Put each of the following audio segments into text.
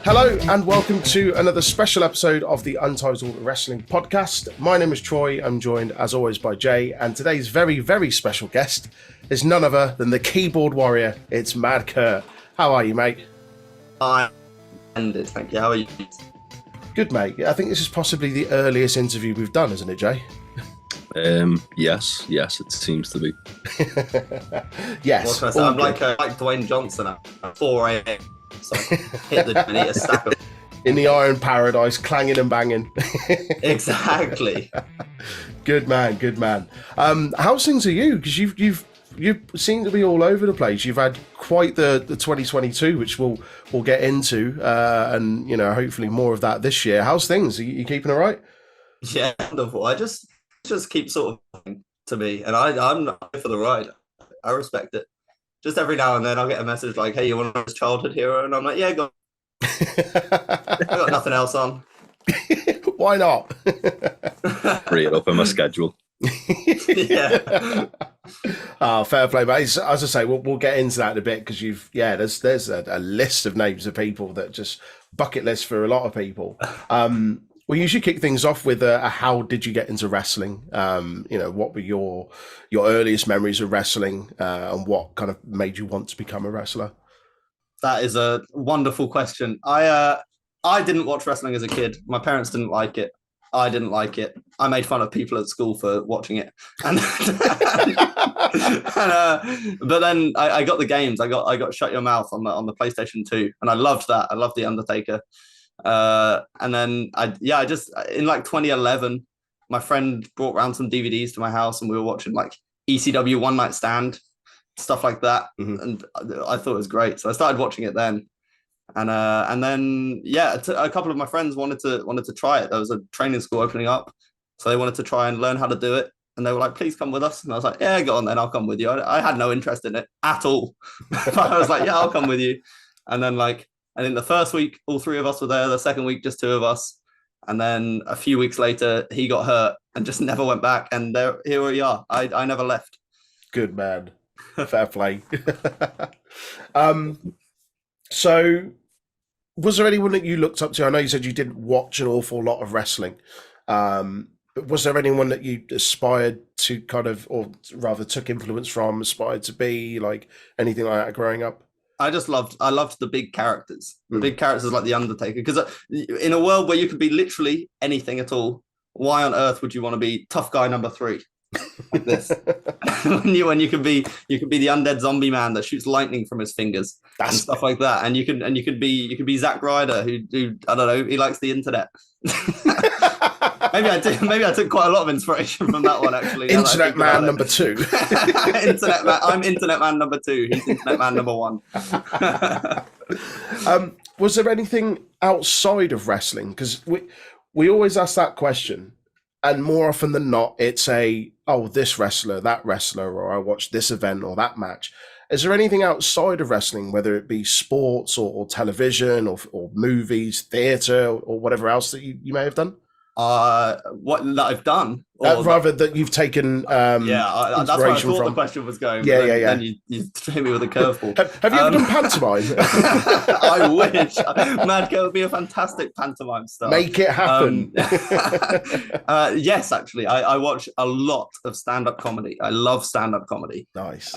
Hello and welcome to another special episode of the Untitled Wrestling Podcast. My name is Troy. I'm joined as always by Jay, and today's very, very special guest is none other than the keyboard warrior. It's Mad Kurt. How are you, mate? I'm ended, thank you. How are you? Good, mate. I think this is possibly the earliest interview we've done, isn't it, Jay? Yes, it seems to be. Yes. I'm like Dwayne Johnson at 4 a.m. So I hit the gym and eat a stack of in the Iron Paradise, clanging and banging. Exactly. Good man, good man. How's things are you? Because you seem to be all over the place. You've had quite the 2022, which we'll get into, and hopefully more of that this year. How's things? Are you keeping all right? Yeah, wonderful. I just keep sort of to me, and I'm not for the ride. I respect it. Just every now and then I'll get a message like, "Hey, you want a childhood hero?" And I'm like, "Yeah, go on." I got nothing else on. Why not? Free it up in my schedule. Yeah. Fair play, mate. As I say, we'll get into that in a bit because there's a list of names of people that just bucket list for a lot of people. We usually kick things off with a how did you get into wrestling? What were your earliest memories of wrestling, and what kind of made you want to become a wrestler? That is a wonderful question. I didn't watch wrestling as a kid. My parents didn't like it. I didn't like it. I made fun of people at school for watching it, but then I got the games. I got Shut Your Mouth on the PlayStation 2, and I loved that. I loved The Undertaker. And then I just in like 2011, my friend brought around some DVDs to my house, and we were watching like ECW One Night Stand, stuff like that. Mm-hmm. And I thought it was great, so I started watching it then. And then a couple of my friends wanted to try it. There was a training school opening up, so they wanted to try and learn how to do it, and they were like, "Please come with us." And I was like, "Yeah, go on then, I'll come with you." I had no interest in it at all. But I was like, "Yeah, I'll come with you." And then I think the first week, all three of us were there. The second week, just two of us. And then a few weeks later, he got hurt and just never went back. And here we are. I never left. Good man. Fair play. So was there anyone that you looked up to? I know you said you didn't watch an awful lot of wrestling. But was there anyone that you aspired to kind of, or rather took influence from, aspired to be, like anything like that growing up? I loved the big characters, big characters like The Undertaker, because in a world where you could be literally anything at all, why on earth would you want to be tough guy number 3 like this? when you could be the undead zombie man that shoots lightning from his fingers and stuff like that, and you could be Zack Ryder who I don't know, he likes the internet. Maybe I took quite a lot of inspiration from that one, actually. Internet man number 2. Internet man. I'm Internet man number 2. He's Internet man number 1. Was there anything outside of wrestling? Because we always ask that question, and more often than not, it's this wrestler, that wrestler, or I watched this event or that match. Is there anything outside of wrestling, whether it be sports or television or movies, theatre, or whatever else that you may have done? What that I've done, rather that you've taken. That's where I thought the question was going. Yeah. Then you hit me with a curveball. Have you ever done pantomime? I wish. Mad Kurt would be a fantastic pantomime star. Make it happen. Yes, actually, I watch a lot of stand-up comedy. I love stand-up comedy. Nice.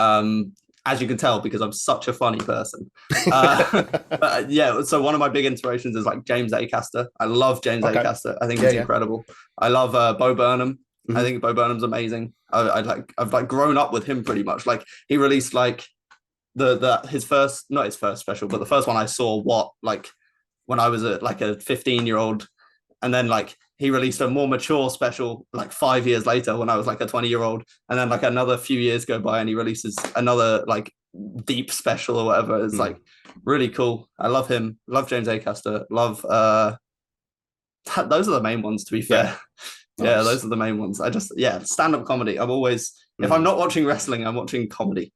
As you can tell, because I'm such a funny person. So one of my big inspirations is like James Acaster. I love James Acaster. I think he's incredible. I love Bo Burnham. Mm-hmm. I think Bo Burnham's amazing. I've grown up with him pretty much. Like he released like his first, not his first special, but the first one I saw when I was a 15-year-old, and then like he released a more mature special like 5 years later when I was like a 20-year-old, and then like another few years go by and he releases another like deep special or whatever. It's like really cool. I love him. Love James Acaster. Love those are the main ones, to be fair. Yeah, those are the main ones. Stand-up comedy. I'm always, if I'm not watching wrestling, I'm watching comedy.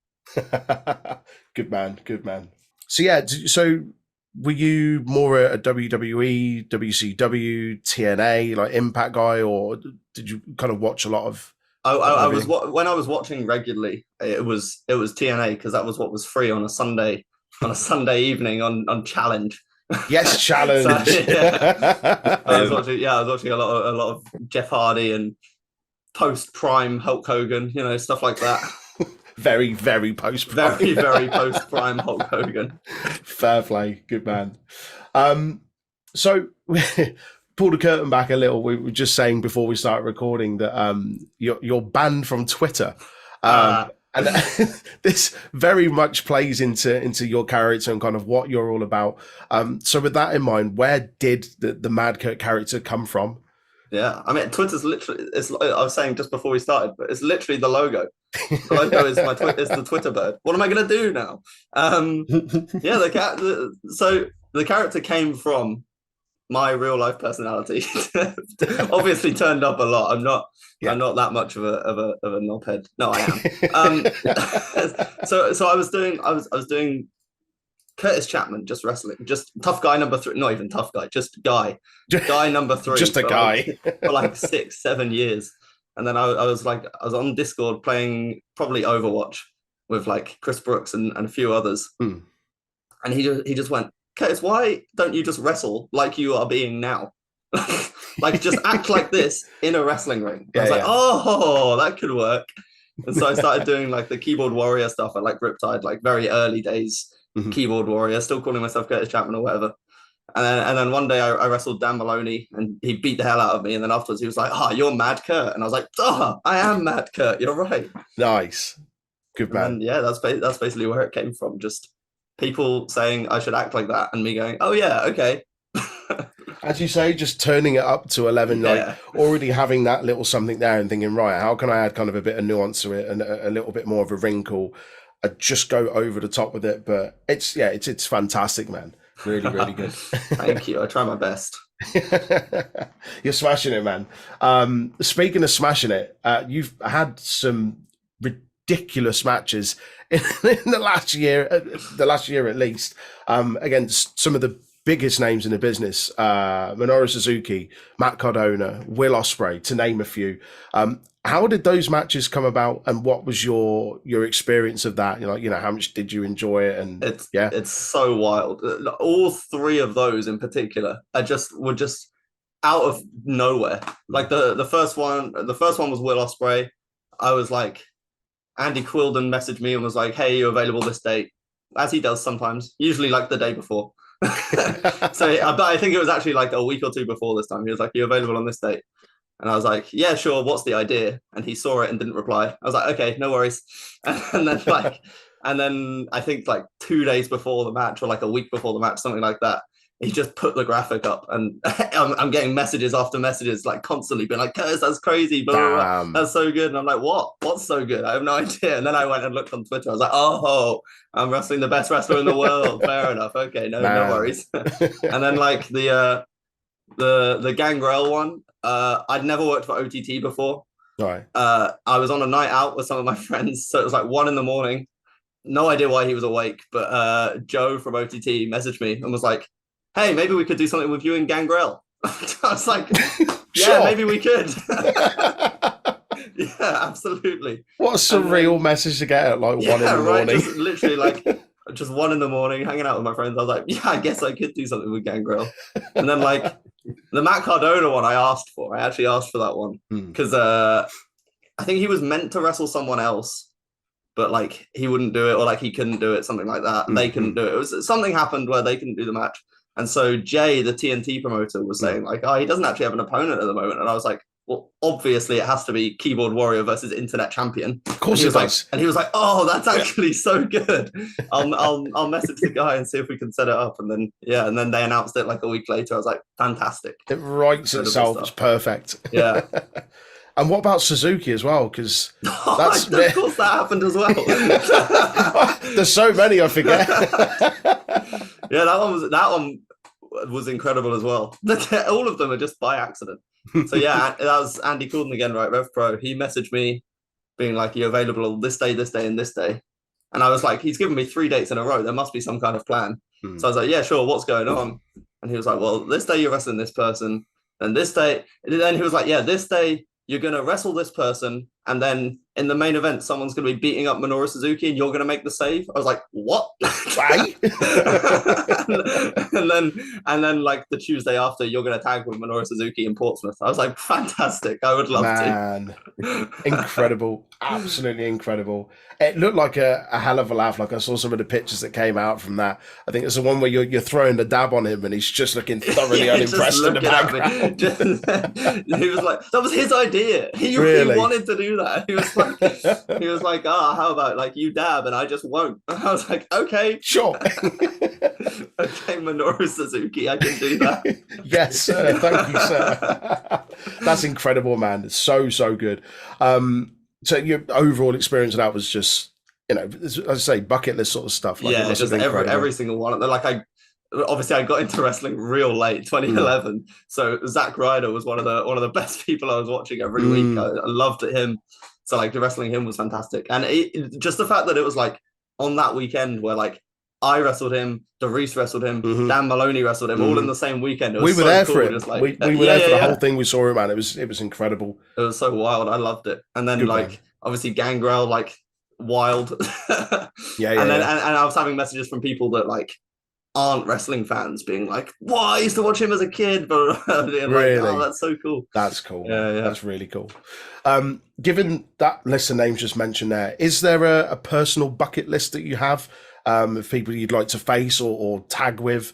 Good man. So were you more a WWE, WCW, TNA, like Impact guy, or did you kind of watch a lot of? I was when I was watching regularly, it was TNA, because that was what was free on a Sunday evening on Challenge. Yes, challenge. I was watching a lot of Jeff Hardy and post prime Hulk Hogan, stuff like that. Very, very post-prime. Very, very post-prime Hulk Hogan. Fair play. Good man. So pull the curtain back a little. We were just saying before we started recording that you're banned from Twitter. And this very much plays into your character and kind of what you're all about. So with that in mind, where did the Mad Kurt character come from? Yeah, I mean, Twitter's literally, I was saying just before we started, but it's literally the logo. The logo is is the Twitter bird. What am I going to do now? So the character came from my real life personality. Obviously turned up a lot. I'm not that much of a knobhead. No, I am. So I was doing Curtis Chapman, just wrestling, just tough guy number 3, not even tough guy, just guy number 3. Just a guy. For like 6-7 years. And then I was on Discord playing probably Overwatch with like Chris Brooks and a few others. And he just went, Curtis, why don't you just wrestle like you are being now? Like just act like this in a wrestling ring. I was like, oh, that could work. And so I started doing like the keyboard warrior stuff at like Riptide, like very early days. Keyboard warrior, still calling myself Curtis Chapman or whatever. And then one day I wrestled Dan Maloney and he beat the hell out of me. And then afterwards he was like, you're Mad Kurt. And I was like, I am Mad Kurt. You're right. Nice. Good man. And yeah, that's basically where it came from. Just people saying I should act like that and me going, oh yeah, okay. As you say, just turning it up to 11, like already having that little something there and thinking, right, how can I add kind of a bit of nuance to it and a little bit more of a wrinkle? Just go over the top with it, but it's fantastic, man. Really, really good. Thank you. I try my best. You're smashing it, man. Speaking of smashing it, you've had some ridiculous matches in the last year at least. Against some of the biggest names in the business, Minoru Suzuki, Matt Cardona, Will Ospreay, to name a few. How did those matches come about, and what was your experience of that? How much did you enjoy it? And it's so wild. All 3 of those in particular were just out of nowhere. Like the first one was Will Ospreay. I was like, Andy Quilden messaged me and was like, hey, you available this date? As he does sometimes, usually like the day before. But I think it was actually like a week or 2 before this time. He was like, you available on this date? And I was like, yeah, sure. What's the idea? And he saw it and didn't reply. I was like, okay, no worries. And then I think like 2 days before the match, or like a week before the match, something like that, he just put the graphic up, and I'm getting messages after messages, like constantly being like, Curtis, that's crazy, blah, blah, blah. That's so good. And I'm like, what's so good? I have no idea. And then I went and looked on Twitter. I was like, oh, I'm wrestling the best wrestler in the world. Fair enough. Okay, no worries. And then like the Gangrel one, I'd never worked for OTT before. Right. I was on a night out with some of my friends, so it was like 1 a.m. No idea why he was awake, but Joe from OTT messaged me and was like, hey, maybe we could do something with you in Gangrel. I was like, yeah, maybe we could. Yeah, absolutely. What a surreal message to get at like 1 in the morning. Just literally like just 1 a.m, hanging out with my friends. I was like, yeah, I guess I could do something with Gangrel. And then like the Matt Cardona one I actually asked for that one because I think he was meant to wrestle someone else, but like he wouldn't do it, or like he couldn't do it, something like that. They couldn't do it. Something happened where they couldn't do the match. And so Jay, the TNT promoter, was saying like, he doesn't actually have an opponent at the moment. And I was like, well, obviously it has to be Keyboard Warrior versus Internet Champion. Of course it does. And he was like, oh, that's actually so good. I'll message the guy and see if we can set it up. And then they announced it like a week later. I was like, fantastic. It writes itself. It's perfect. Yeah. And what about Suzuki as well? Because of course that happened as well. There's so many I forget. Yeah, that one was incredible as well. All of them are just by accident. So yeah, that was Andy Coulden again, right? Rev Pro. He messaged me being like, "You're available this day, this day, and this day." And I was like, "He's given me 3 dates in a row. There must be some kind of plan." So I was like, "Yeah, sure. What's going on?" And he was like, "Well, this day you're wrestling this person, and this day." And then he was like, "Yeah, this day you're gonna wrestle this person, and then in the main event, someone's gonna be beating up Minoru Suzuki, and you're gonna make the save." I was like, "What?" Right? and then like the Tuesday after, you're going to tag with Minoru Suzuki in Portsmouth. I was like, fantastic. I would love Man, to. incredible, absolutely incredible. It looked like a hell of a laugh. Like I saw some of the pictures that came out from that. I think it's the one where you're throwing the dab on him and he's just looking thoroughly unimpressed in the background. He was like, that was his idea. He wanted to do that. He was like, how about like you dab and I just won't. And I was like, okay, sure. Okay, Minoru Suzuki, I can do that. Yes, sir. Thank you, sir. That's incredible, man. It's so good. So your overall experience of that was just, as I say, bucket list sort of stuff. Like, yeah, just every single one. Like I got into wrestling real late, 2011. So Zack Ryder was one of the best people I was watching every week. I loved him. So like the wrestling him was fantastic, and just the fact that it was like on that weekend where like I wrestled him, DeReese wrestled him, Dan Maloney wrestled him, all in the same weekend. It was we were there cool. for it. Like, we were there for the whole thing. We saw it, man. It was incredible. It was so wild. I loved it. And then obviously Gangrel, like wild. And I was having messages from people that like aren't wrestling fans being like, "What? I used to watch him as a kid," but really, oh, that's so cool. That's cool. Yeah, that's really cool. Given that list of names just mentioned there, is there a personal bucket list that you have? Of people you'd like to face or tag with?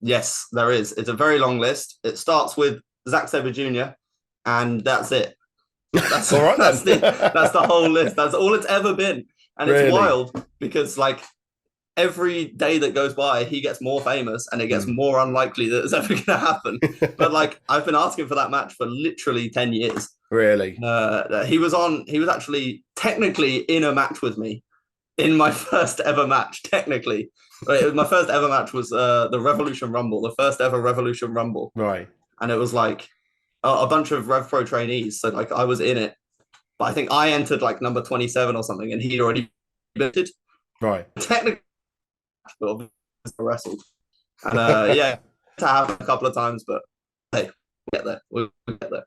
Yes, there is. It's a very long list. It starts with Zack Sabre Jr. and that's it. That's all right. That's the whole list. That's all it's ever been. And it's wild because like every day that goes by, he gets more famous and it gets more unlikely that it's ever going to happen. But like I've been asking for that match for literally 10 years. Really? He was actually technically in a match with me. In my first ever match, technically. My first ever match was the Revolution Rumble, the first ever Revolution Rumble. Right. And it was like a bunch of Rev Pro trainees. So like I was in it. But I think I entered like number 27 or something and he'd already been. Right. Technically, but wrestled. And to have a couple of times, but hey, we'll get there.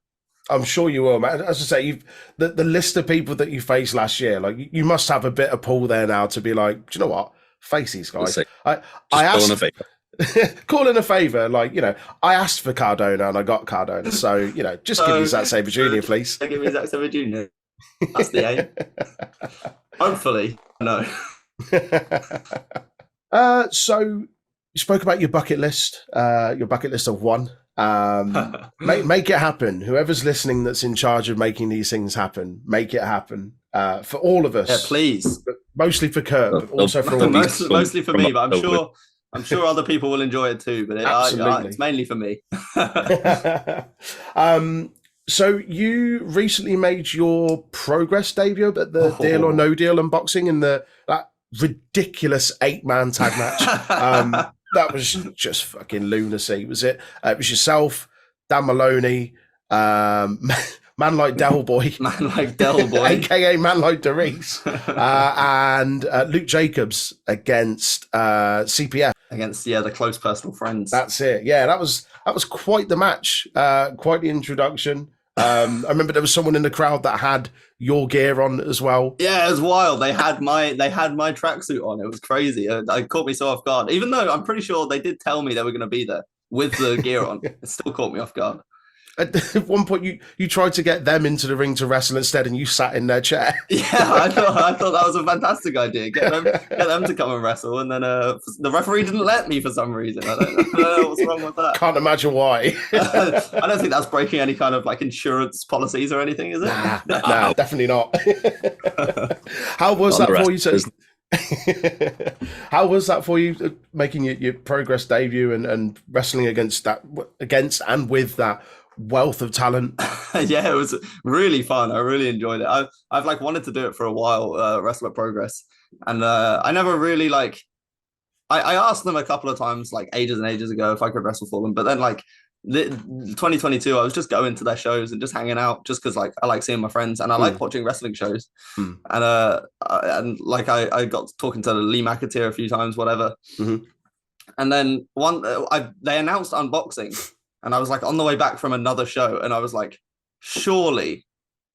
I'm sure you will, man. As I say, the list of people that you faced last year, like you must have a bit of pull there now to be like, do you know what? Face these guys. I asked, call in a favor. Like, I asked for Cardona and I got Cardona. So, just give me Zack Sabre Jr., please. Give me Zack Sabre Jr. That's the aim. Hopefully, no. So you spoke about your bucket list of one. Make it happen. Whoever's listening that's in charge of making these things happen, make it happen for all of us. Yeah, please. But mostly for Kurt, but also for all mostly for me, but I'm sure other people will enjoy it too. But it's mainly for me. So you recently made your Progress debut at the Deal or No Deal unboxing in that ridiculous 8-man tag match. That was just fucking lunacy, was it? It was yourself, Dan Maloney, Man Like Del Boy, aka Man Like DeReese, and Luke Jacobs against CPF. Against the close personal friends. That's it. Yeah, that was quite the match, quite the introduction. I remember there was someone in the crowd that had your gear on as well. Yeah, it was wild. They had my tracksuit on. It was crazy. It caught me so off guard. Even though I'm pretty sure they did tell me they were going to be there with the gear on, it still caught me off guard. At one point, you tried to get them into the ring to wrestle instead, and you sat in their chair. Yeah, I thought that was a fantastic idea. Get them to come and wrestle, and then the referee didn't let me for some reason. I don't know what's wrong with that. Can't imagine why. I don't think that's breaking any kind of like insurance policies or anything, is it? Nah, definitely not. How was that for you? How was that for you, making your Progress debut and wrestling against and with that wealth of talent? Yeah, it was really fun. I really enjoyed it. I've like wanted to do it for a while, wrestle at Progress, and I never really like. I asked them a couple of times, like ages and ages ago, if I could wrestle for them, but then like 2022, I was just going to their shows and just hanging out, just because like I like seeing my friends and I like watching wrestling shows, and like I got talking to Lee McAteer a few times, whatever, and then they announced unboxing. And I was like on the way back from another show, and I was like, surely,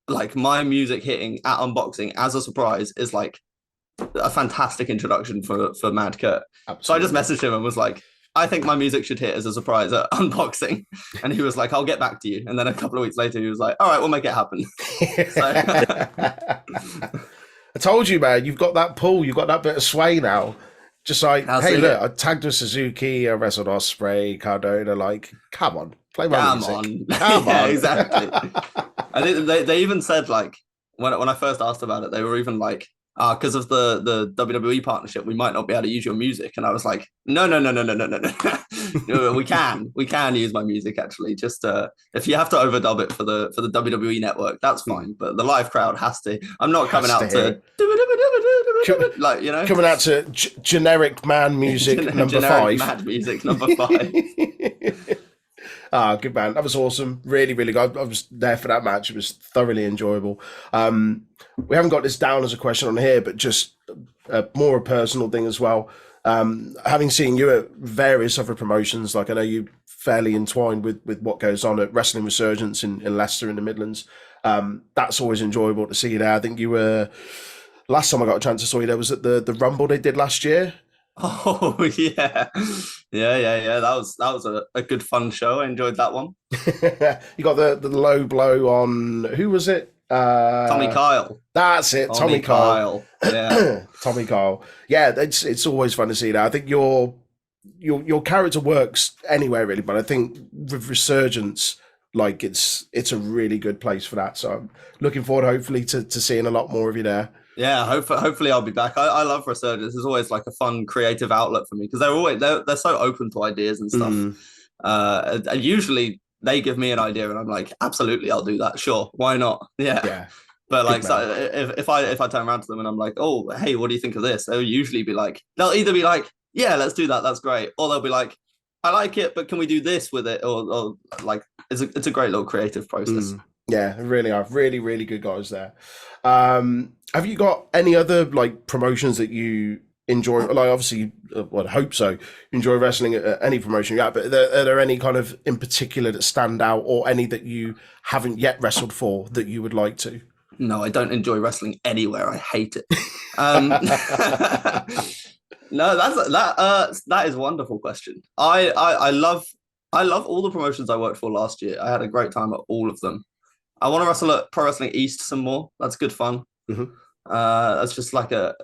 like my music hitting at unboxing as a surprise is like a fantastic introduction for Mad Kurt. Absolutely. So I just messaged him and was like, I think my music should hit as a surprise at unboxing. And he was like, I'll get back to you. And then a couple of weeks later, he was like, all right, we'll make it happen. I told you, man, you've got that pull, you've got that bit of sway now. Just like, hey, look, I tagged a Suzuki, I wrestled Osprey, Cardona, like, come on, play my music. Come on. Exactly. I think they even said, like, when I first asked about it, they were even like, because of the WWE partnership, we might not be able to use your music. And I was like, no. we can use my music, actually. Just if you have to overdub it for the WWE network, that's fine. But the live crowd has to. I'm not coming out to like, you know, coming out to generic man music number 5. Mad music number 5. Good man. That was awesome. Really, really good. I was there for that match. It was thoroughly enjoyable. We haven't got this down as a question on here, but just more a personal thing as well. Having seen you at various other promotions, like I know you fairly entwined with what goes on at Wrestling Resurgence in Leicester in the Midlands. That's always enjoyable to see you there. I think you were, last time I got a chance to saw you there was at the Rumble they did last year. Oh yeah. That was a good fun show. I enjoyed that one. You got the low blow on, who was it? Tommy Kyle. That's it, Tommy Kyle. Yeah. Tommy Kyle. Yeah, it's always fun to see that. I think your character works anywhere really, but I think with Resurgence, like it's a really good place for that. So I'm looking forward, hopefully, to seeing a lot more of you there. Yeah, hopefully I'll be back. I love Resurgence. It's always like a fun creative outlet for me because they're so open to ideas and stuff. And usually they give me an idea and I'm like, absolutely, I'll do that. Sure, why not? Yeah. But like, so if I turn around to them and I'm like, oh, hey, what do you think of this? They'll usually be like, they'll either be like, yeah, let's do that. That's great. Or they'll be like, I like it, but can we do this with it? Or like, it's a great little creative process. Yeah, really are. Really, really good guys there. Have you got any other like promotions that you enjoy? Like, obviously, well, I hope so. You enjoy wrestling at any promotion you're at, but are there any kind of in particular that stand out, or any that you haven't yet wrestled for that you would like to? No, I don't enjoy wrestling anywhere. I hate it. No, that is a wonderful question. I love all the promotions I worked for last year. I had a great time at all of them. I want to wrestle at Pro Wrestling East some more. That's good fun. That's just like a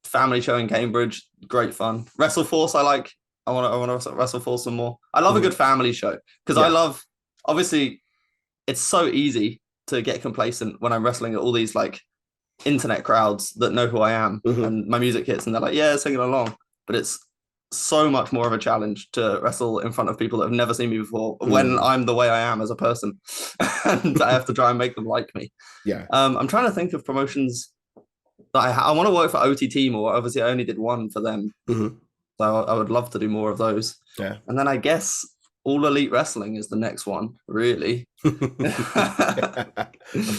family show in Cambridge. Great fun. WrestleForce, I like. I want to wrestle WrestleForce some more. I love a good family show because I love. Obviously, it's so easy to get complacent when I'm wrestling at all these like internet crowds that know who I am and my music hits and they're like, yeah, singing along. But it's so much more of a challenge to wrestle in front of people that have never seen me before when I'm the way I am as a person and I have to try and make them like me. I'm trying to think of promotions that I want to work for OTT more. Obviously I only did one for them, so I would love to do more of those. And then I guess All Elite Wrestling is the next one, really. Of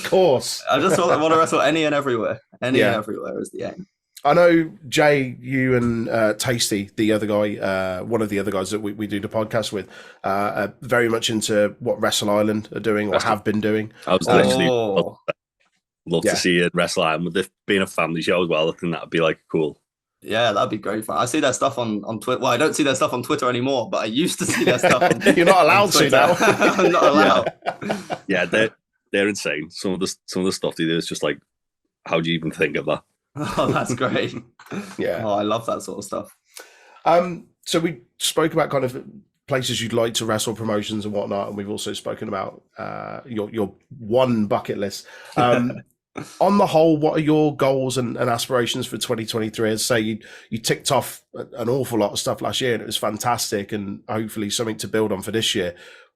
course. I just want to wrestle any and everywhere. Any and everywhere is the aim. I know, Jay, you and Tasty, the other guy, one of the other guys that we do the podcast with, are very much into what Wrestle Island are doing or have been doing. I was actually love to see it Wrestle Island. With this being a family show as well, I think that'd be like cool. Yeah, that'd be great fun. I see their stuff on Twitter. Well, I don't see their stuff on Twitter anymore, but I used to see their stuff. You're not allowed to now. I'm not allowed. Yeah, they're insane. Some of the stuff they do is just like, how do you even think of that? Oh, that's great. Yeah. Oh, I love that sort of stuff. So we spoke about kind of places you'd like to wrestle, promotions and whatnot, and we've also spoken about your one bucket list. On the whole, what are your goals and aspirations for 2023? As I say, you ticked off an awful lot of stuff last year and it was fantastic, and hopefully something to build on for this year.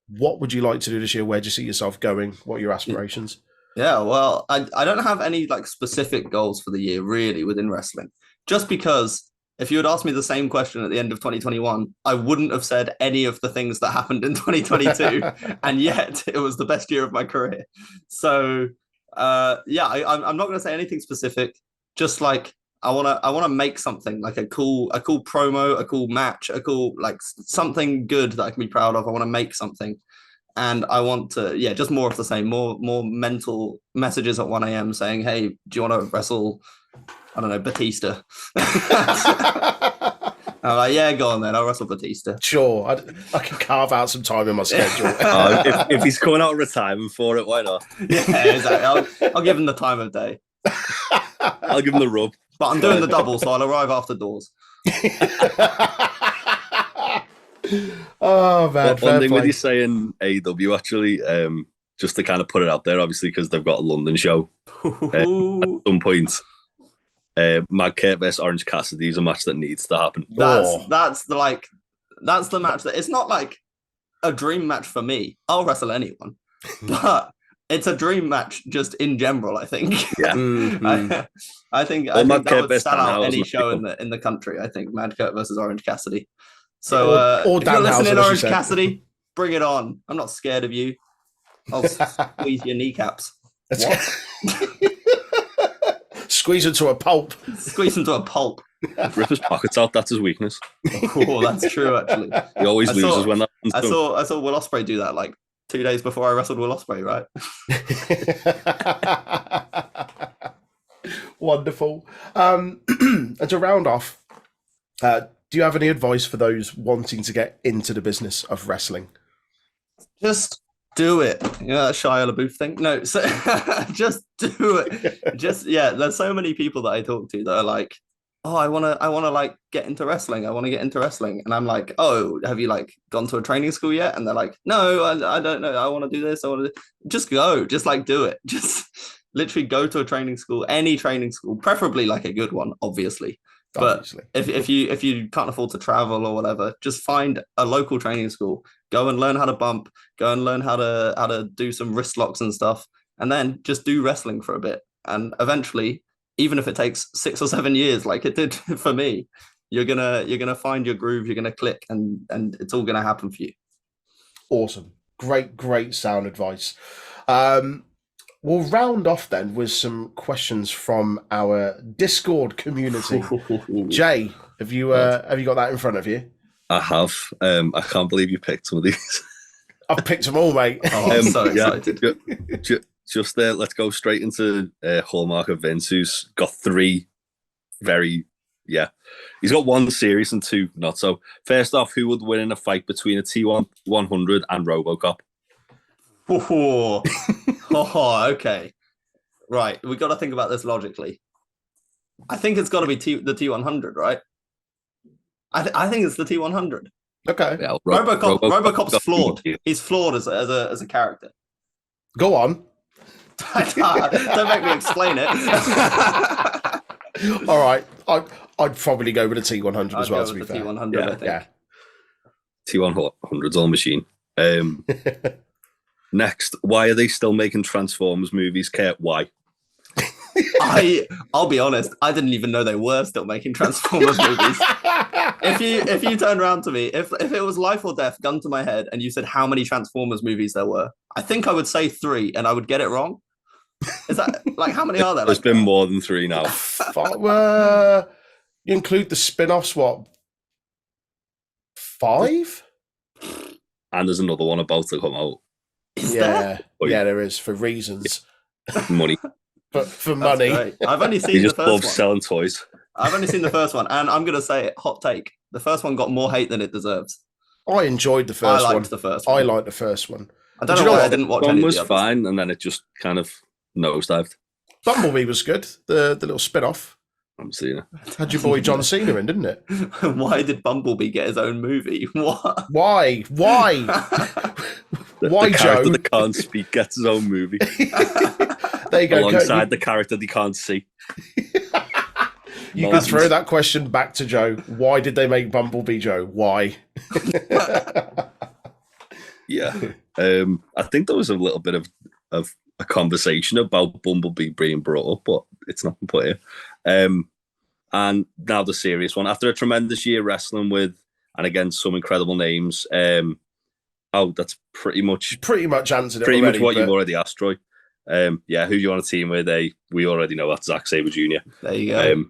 What would you like to do this year? Where do you see yourself going? What are your aspirations? Yeah, well, I don't have any like specific goals for the year really within wrestling, just because if you had asked me the same question at the end of 2021, I wouldn't have said any of the things that happened in 2022, and yet it was the best year of my career. So I'm not going to say anything specific. Just like I want to make something like a cool promo, a cool match, a cool like something good that I can be proud of. I want to make something. And I want to, just more of the same, more mental messages at 1 a.m. saying, hey, do you want to wrestle I don't know, Batista. I'm like, yeah, go on then. I'll wrestle Batista. Sure, I can carve out some time in my schedule. If he's coming out of retirement for it, why not? Yeah, exactly. I'll give him the time of day. I'll give him the rub. But I'm doing the double, so I'll arrive after doors. Oh man! One thing with you saying AEW, actually, just to kind of put it out there, obviously, because they've got a London show at some point. Mad Kurt versus Orange Cassidy is a match that needs to happen. That's the match that it's not like a dream match for me. I'll wrestle anyone, but it's a dream match just in general. I think. Yeah. I think that would sell out any show in the country. I think Mad Kurt versus Orange Cassidy. So if you're listening, Orange Cassidy, bring it on. I'm not scared of you. I'll squeeze your kneecaps. Squeeze into a pulp. Squeeze into a pulp. Rip his pockets out. That's his weakness. Oh, that's true. Actually, he always loses when that happens. I saw Will Ospreay do that like 2 days before I wrestled Will Ospreay. Right. Wonderful. And to round off, do you have any advice for those wanting to get into the business of wrestling? Just do it. You know that Shia LaBeouf thing? No, so just do it. There's so many people that I talk to that are like, oh, I wanna like get into wrestling. I want to get into wrestling. And I'm like, oh, have you like gone to a training school yet? And they're like, no, I don't know. I want to do this. Just go. Just like do it. Just literally go to a training school, any training school, preferably like a good one, obviously. But if you can't afford to travel or whatever, just find a local training school. Go and learn how to bump. Go and learn how to do some wrist locks and stuff, and then just do wrestling for a bit. And eventually, even if it takes 6 or 7 years, like it did for me, you're gonna find your groove. You're gonna click, and it's all gonna happen for you. Awesome, great sound advice. We'll round off then with some questions from our Discord community. Jay, have you got that in front of you? I have. I can't believe you picked some of these. I've picked them all, mate. Oh, I'm so excited. Just there, let's go straight into Hallmark of Vince, who's got 3 very, he's got 1 serious and 2 not so. First off, who would win in a fight between a T100 and RoboCop? Oh, okay. Right, we got to think about this logically. I think it's got to be the T100, right? I think it's the T100. Okay. Yeah, RoboCop's flawed. He's flawed as a character. Go on. Don't make me explain it. All right. I'd probably go with a T100 as well, to be fair. T100, I think. Yeah. T100's all machine. Next, why are they still making Transformers movies, Kurt? Why? I'll be honest, I didn't even know they were still making Transformers movies. If you turned around to me, if it was life or death, gun to my head, and you said how many Transformers movies there were, I think I would say 3 and I would get it wrong. Is that like how many are there? There's been more than 3 now. You include the spin-offs, what? 5? And there's another one about to come out. There is, for reasons. Money. But for money. Great. I've only seen the first one. Selling toys. I've only seen the first one, and I'm gonna say it, hot take. The first one got more hate than it deserves. I enjoyed the first one. I liked the first one. I liked the first one. I don't know why I didn't watch any of the others. One was fine, and then it just kind of nosedived. Bumblebee was good. The little spin-off. I'm seeing it. Had your boy John Cena in, didn't it? Why did Bumblebee get his own movie? What? Why? Why, the character Joe? that can't speak gets his own movie. There you go. Alongside the character they can't see. You can throw that question back to Joe. Why did they make Bumblebee, Joe? Why? Yeah. I think there was a little bit of a conversation about Bumblebee being brought up, but it's not been put here. And now the serious one. After a tremendous year wrestling with, and again, some incredible names. That's pretty much answered it. Pretty already, much what you've already asked, Troy. Who do you want to team with? We already know that's Zack Sabre Jr. There you go.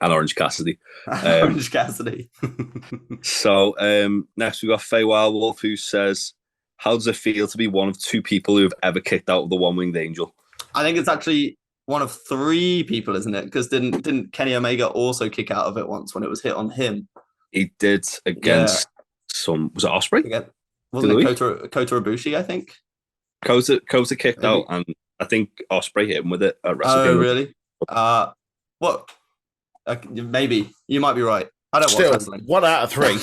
And Orange Cassidy. Orange Cassidy. So next we got Faye Wildwolf, who says, how does it feel to be one of 2 people who have ever kicked out of the One-Winged Angel? I think it's actually one of 3 people, isn't it? Because didn't Kenny Omega also kick out of it once when it was hit on him? He did against was it Osprey? Wasn't it Kota Ibushi, I think? Kota kicked out, and I think Osprey hit him with it at Wrestle Oh, really? What? Maybe. You might be right. I don't watch wrestling. 1 out of 3.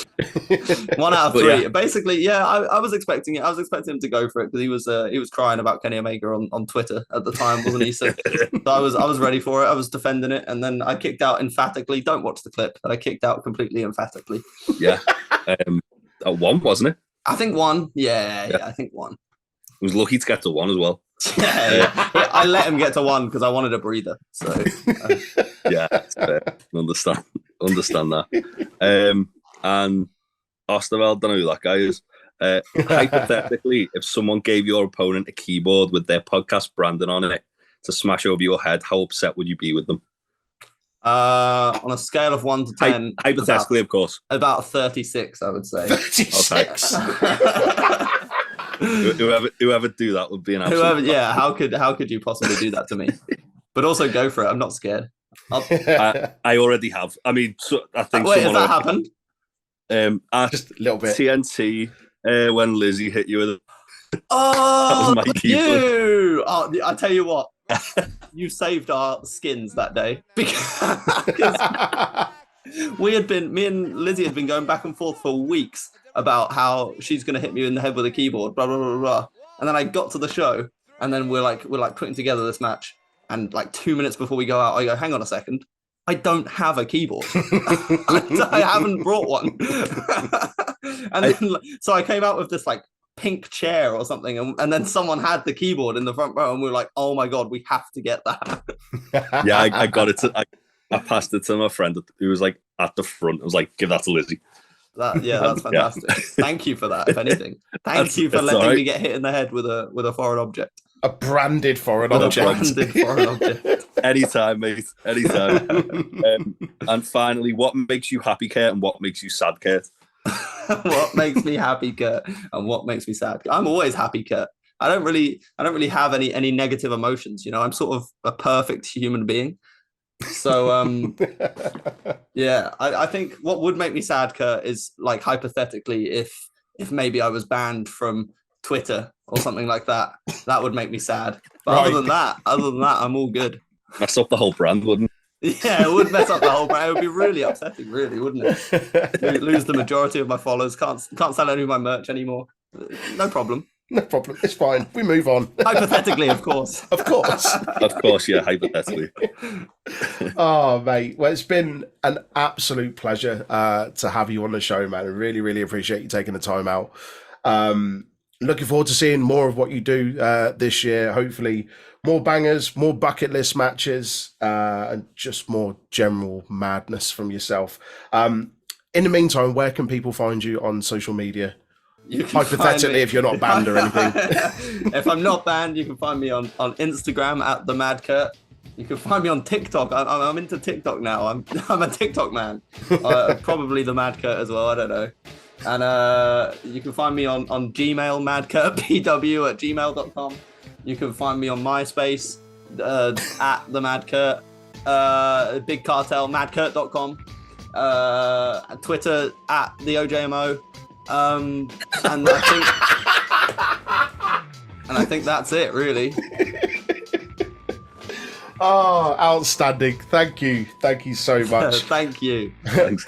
1 out of 3. Yeah. Basically, yeah, I was expecting it. I was expecting him to go for it because he was crying about Kenny Omega on Twitter at the time, wasn't he? So I was ready for it. I was defending it, and then I kicked out emphatically. Don't watch the clip, but I kicked out completely emphatically. Yeah. At 1, wasn't it? I think 1. Yeah, I think 1. He was lucky to get to 1 as well. Yeah. I let him get to 1 because I wanted a breather. So yeah, understand that. And Osterwald, don't know who that guy is. Hypothetically, if someone gave your opponent a keyboard with their podcast branding on it to smash over your head, how upset would you be with them? On a scale of 1 to 10, hypothetically, of course, about 36, I would say. 36. Whoever do that would be an absolute. Yeah. How could you possibly do that to me? But also go for it. I'm not scared. I already have. I mean, I think. Wait, has that happened? Just a little bit. TNT when Lizzie hit you with it. Oh, you! Oh, I tell you what, you saved our skins that day because me and Lizzie had been going back and forth for weeks about how she's going to hit me in the head with a keyboard, blah blah blah blah. And then I got to the show, and then we're like putting together this match, and like 2 minutes before we go out, I go, hang on a second. I don't have a keyboard. I haven't brought one. And then, so I came out with this like pink chair or something, and then someone had the keyboard in the front row, and we were like, oh my God, we have to get that. Yeah, I got it. I passed it to my friend who was like at the front. I was like, give that to Lizzie. That's fantastic. Yeah. Thank you for that, if anything. Thank you for letting me get hit in the head with a foreign object. A branded foreign object. Anytime, mate. Anytime. And finally, what makes you happy, Kurt, and what makes you sad, Kurt? What makes me happy, Kurt, and what makes me sad? I'm always happy, Kurt. I don't really have any negative emotions. You know, I'm sort of a perfect human being. So yeah, I think what would make me sad, Kurt, is like hypothetically if maybe I was banned from Twitter or something like that. That would make me sad. But right. other than that, I'm all good. Mess up the whole brand, wouldn't it? Yeah, it would mess up the whole brand. It would be really upsetting, really, wouldn't it? Lose the majority of my followers. Can't sell any of my merch anymore. No problem. No problem. It's fine. We move on. Hypothetically, of course. Of course. Of course, yeah, hypothetically. Oh, mate. Well, it's been an absolute pleasure to have you on the show, man. I really, really appreciate you taking the time out. Looking forward to seeing more of what you do this year. Hopefully, more bangers, more bucket list matches, and just more general madness from yourself. In the meantime, where can people find you on social media? Hypothetically, if you're not banned or anything. If I'm not banned, you can find me on Instagram at the Mad Kurt. You can find me on TikTok. I'm into TikTok now. I'm a TikTok man. Probably the Mad Kurt as well. I don't know. And you can find me on Gmail, madkurtpw@gmail.com. You can find me on MySpace at the Mad Kurt. Big Cartel, madkurt.com. Twitter at the OJMO. And I think that's it, really. Oh, outstanding. Thank you so much. Thank you. Thanks.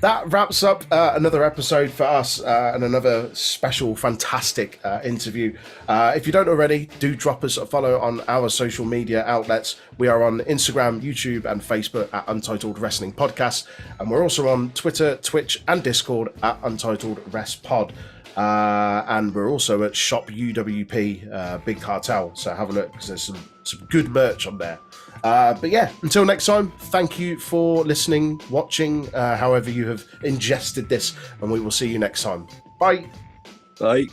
That wraps up another episode for us and another special, fantastic interview. If you don't already, do drop us a follow on our social media outlets. We are on Instagram, YouTube, and Facebook at Untitled Wrestling Podcast. And we're also on Twitter, Twitch, and Discord at Untitled Rest Pod. And we're also at Shop UWP, Big Cartel. So have a look because there's some good merch on there. But yeah, until next time, thank you for listening, watching, however you have ingested this, and we will see you next time. Bye. Bye.